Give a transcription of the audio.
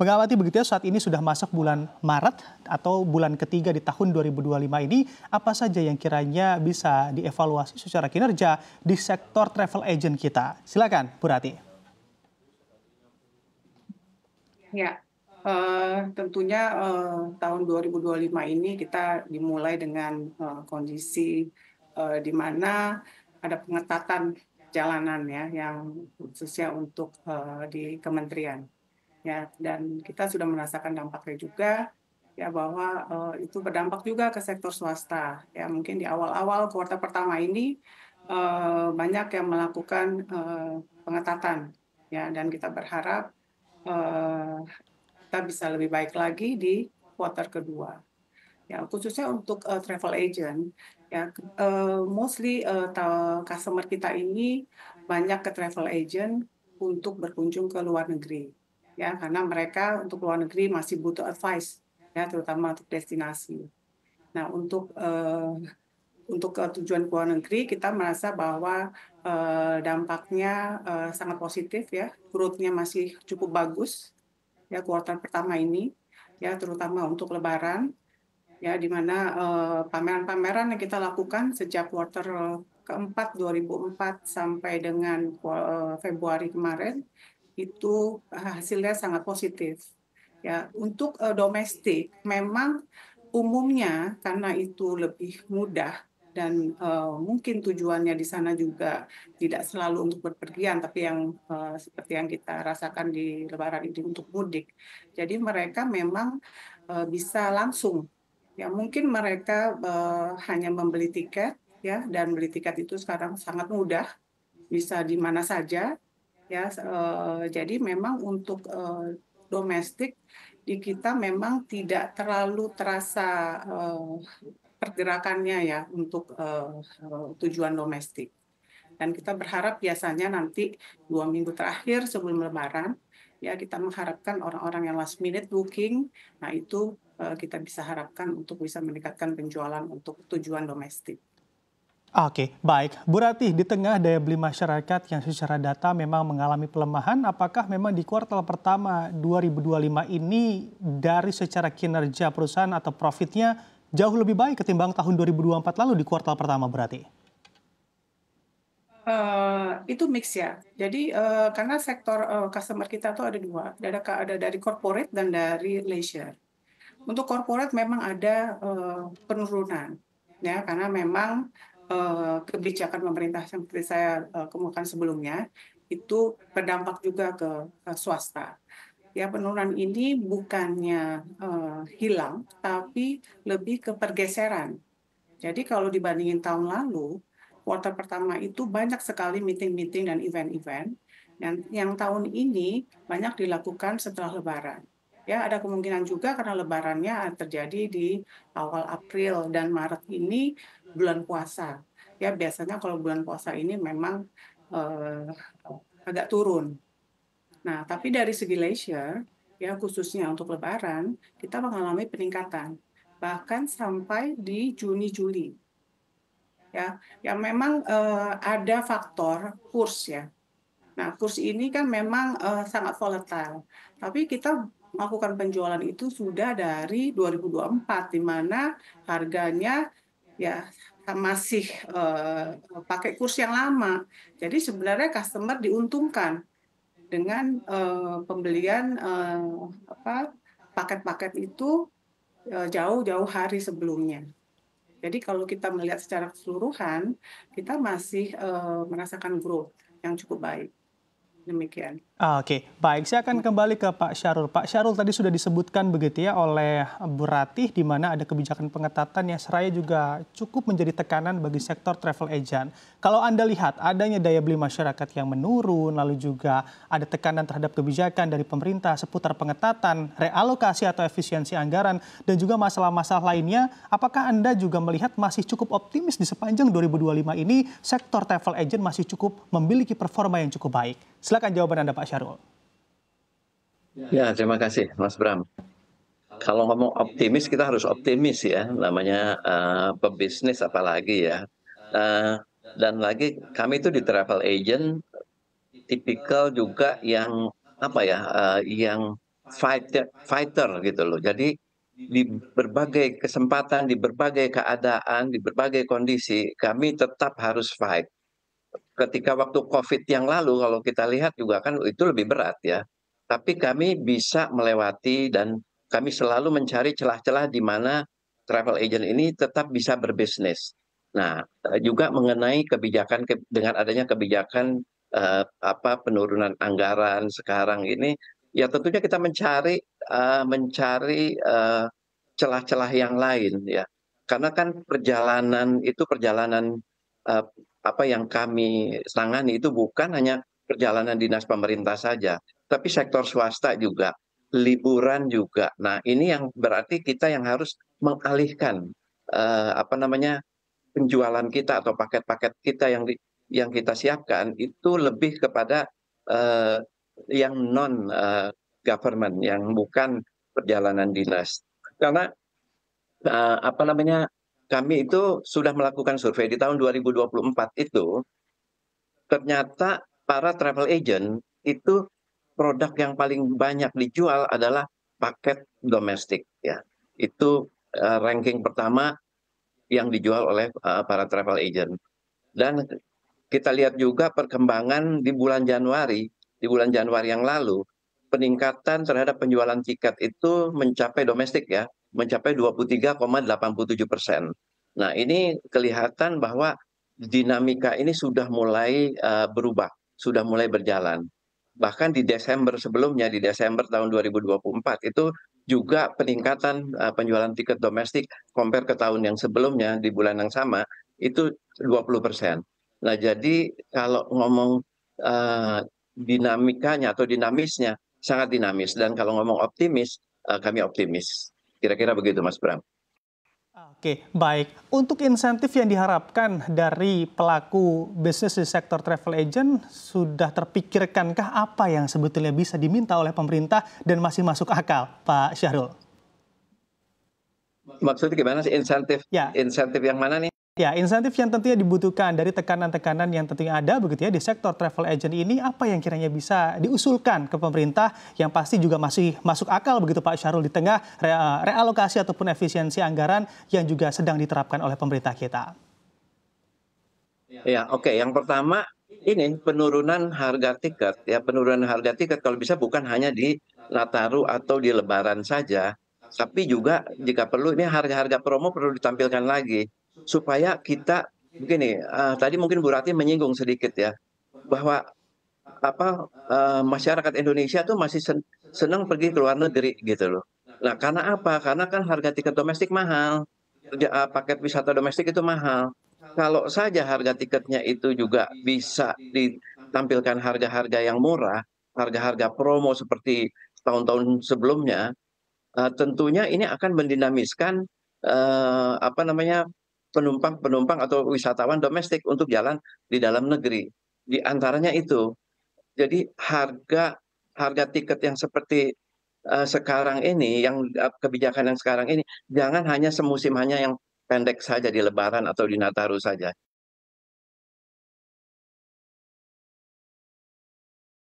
Mengamati begitu ya, saat ini sudah masuk bulan Maret atau bulan ketiga di tahun 2025 ini, apa saja yang kiranya bisa dievaluasi secara kinerja di sektor travel agent kita? Silakan, Bu Rati. Ya, tentunya tahun 2025 ini kita dimulai dengan kondisi di mana ada pengetatan jalanan ya, yang khususnya untuk di kementerian. Ya, dan kita sudah merasakan dampaknya juga ya bahwa itu berdampak juga ke sektor swasta. Ya, mungkin di awal-awal kuartal pertama ini banyak yang melakukan pengetatan ya, dan kita berharap eh, kita bisa lebih baik lagi di kuartal kedua. Ya, khususnya untuk travel agent, ya mostly customer kita ini banyak ke travel agent untuk berkunjung ke luar negeri, ya karena mereka untuk luar negeri masih butuh advice, ya terutama untuk destinasi. Nah, untuk tujuan ke luar negeri kita merasa bahwa dampaknya sangat positif ya, growth-nya masih cukup bagus ya kuartal pertama ini, ya terutama untuk Lebaran. Ya, di mana pameran-pameran yang kita lakukan sejak kuartal keempat 2004 sampai dengan Februari kemarin, itu hasilnya sangat positif. Ya, untuk domestik memang umumnya karena itu lebih mudah dan mungkin tujuannya di sana juga tidak selalu untuk berpergian, tapi yang seperti yang kita rasakan di Lebaran ini untuk mudik. Jadi mereka memang bisa langsung. Ya, mungkin mereka hanya membeli tiket ya, dan beli tiket itu sekarang sangat mudah, bisa di mana saja ya. Jadi memang untuk domestik di kita memang tidak terlalu terasa pergerakannya ya untuk tujuan domestik. Dan kita berharap biasanya nanti 2 minggu terakhir sebelum Lebaran, ya kita mengharapkan orang-orang yang last minute booking, nah itu kita bisa harapkan untuk bisa meningkatkan penjualan untuk tujuan domestik. Oke, baik. Bu Rati, di tengah daya beli masyarakat yang secara data memang mengalami pelemahan, apakah memang di kuartal pertama 2025 ini dari secara kinerja perusahaan atau profitnya jauh lebih baik ketimbang tahun 2024 lalu di kuartal pertama, Bu Rati? Itu mix ya. Jadi karena sektor customer kita tuh ada dua, ada dari corporate dan dari leisure. Untuk corporate memang ada penurunan, ya karena memang kebijakan pemerintah seperti saya kemukakan sebelumnya itu berdampak juga ke swasta. Ya, penurunan ini bukannya hilang, tapi lebih ke pergeseran. Jadi kalau dibandingin tahun lalu, kuartal pertama itu banyak sekali meeting-meeting dan event-event. Yang tahun ini banyak dilakukan setelah Lebaran. Ya, ada kemungkinan juga karena Lebarannya terjadi di awal April dan Maret ini bulan puasa. Ya, biasanya kalau bulan puasa ini memang eh, agak turun. Nah, tapi dari segi leisure, ya khususnya untuk Lebaran, kita mengalami peningkatan. Bahkan sampai di Juni-Juli. Ya, yang memang ada faktor kurs ya. Nah, kurs ini kan memang sangat volatile. Tapi kita melakukan penjualan itu sudah dari 2024, di mana harganya ya masih pakai kurs yang lama. Jadi sebenarnya customer diuntungkan dengan pembelian paket-paket itu jauh-jauh hari sebelumnya. Jadi kalau kita melihat secara keseluruhan, kita masih merasakan growth yang cukup baik. Demikian. Oke, baik. Saya akan kembali ke Pak Syarul. Pak Syarul, tadi sudah disebutkan begitu ya oleh Bu Ratih, di mana ada kebijakan pengetatan yang seraya juga cukup menjadi tekanan bagi sektor travel agent. Kalau Anda lihat adanya daya beli masyarakat yang menurun, lalu juga ada tekanan terhadap kebijakan dari pemerintah seputar pengetatan, realokasi atau efisiensi anggaran, dan juga masalah-masalah lainnya, apakah Anda juga melihat masih cukup optimis di sepanjang 2025 ini sektor travel agent masih cukup memiliki performa yang cukup baik? Silakan jawaban Anda, Pak Syarul. Ya, terima kasih Mas Bram. Kalau ngomong optimis, kita harus optimis ya, namanya pebisnis apalagi ya. Dan lagi kami itu di travel agent tipikal juga yang apa ya, yang fighter gitu loh. Jadi di berbagai kesempatan, di berbagai keadaan, di berbagai kondisi, kami tetap harus fight. Ketika waktu COVID yang lalu kalau kita lihat juga kan itu lebih berat ya. Tapi kami bisa melewati dan kami selalu mencari celah-celah di mana travel agent ini tetap bisa berbisnis. Nah, juga mengenai kebijakan dengan adanya kebijakan penurunan anggaran sekarang ini, ya tentunya kita mencari celah-celah yang lain ya. Karena kan perjalanan itu perjalanan eh, apa yang kami tangani itu bukan hanya perjalanan dinas pemerintah saja, tapi sektor swasta juga, liburan juga. Nah, ini yang berarti kita yang harus mengalihkan penjualan kita atau paket-paket kita yang kita siapkan itu lebih kepada eh, yang non government, yang bukan perjalanan dinas. Karena kami itu sudah melakukan survei di tahun 2024 itu, ternyata para travel agent itu produk yang paling banyak dijual adalah paket domestik ya. Itu ranking pertama yang dijual oleh para travel agent. Dan kita lihat juga perkembangan di bulan Januari yang lalu, peningkatan terhadap penjualan tiket itu mencapai domestik ya, mencapai 23,87%. Nah, ini kelihatan bahwa dinamika ini sudah mulai berubah, sudah mulai berjalan. Bahkan di Desember sebelumnya, di Desember tahun 2024 itu juga peningkatan penjualan tiket domestik compare ke tahun yang sebelumnya di bulan yang sama itu 20%. Nah, jadi kalau ngomong eh, dinamikanya atau dinamisnya sangat dinamis, dan kalau ngomong optimis, kami optimis. Kira-kira begitu, Mas Bram. Oke, baik. Untuk insentif yang diharapkan dari pelaku bisnis di sektor travel agent, sudah terpikirkankah apa yang sebetulnya bisa diminta oleh pemerintah dan masih masuk akal, Pak Syahrul? Maksudnya gimana sih insentif? Ya, Insentif yang mana nih? ya, insentif yang tentunya dibutuhkan dari tekanan-tekanan yang tentunya ada begitu ya di sektor travel agent ini, apa yang kiranya bisa diusulkan ke pemerintah yang pasti juga masih masuk akal begitu Pak Syahrul di tengah realokasi ataupun efisiensi anggaran yang juga sedang diterapkan oleh pemerintah kita. Ya, oke. Yang pertama ini penurunan harga tiket ya, penurunan harga tiket kalau bisa bukan hanya di Nataru atau di Lebaran saja, tapi juga jika perlu ini harga-harga promo perlu ditampilkan lagi supaya kita begini. Tadi mungkin Bu Rati menyinggung sedikit ya bahwa masyarakat Indonesia tuh masih senang pergi ke luar negeri gitu loh. Nah, karena apa? Karena kan harga tiket domestik mahal, paket wisata domestik itu mahal. Kalau saja harga tiketnya itu juga bisa ditampilkan harga-harga yang murah, harga-harga promo seperti tahun-tahun sebelumnya, tentunya ini akan mendinamiskan penumpang-penumpang atau wisatawan domestik untuk jalan di dalam negeri. Di antaranya itu. Jadi harga harga tiket yang seperti sekarang ini, yang kebijakan yang sekarang ini, jangan hanya semusim hanya yang pendek saja di Lebaran atau di Nataru saja.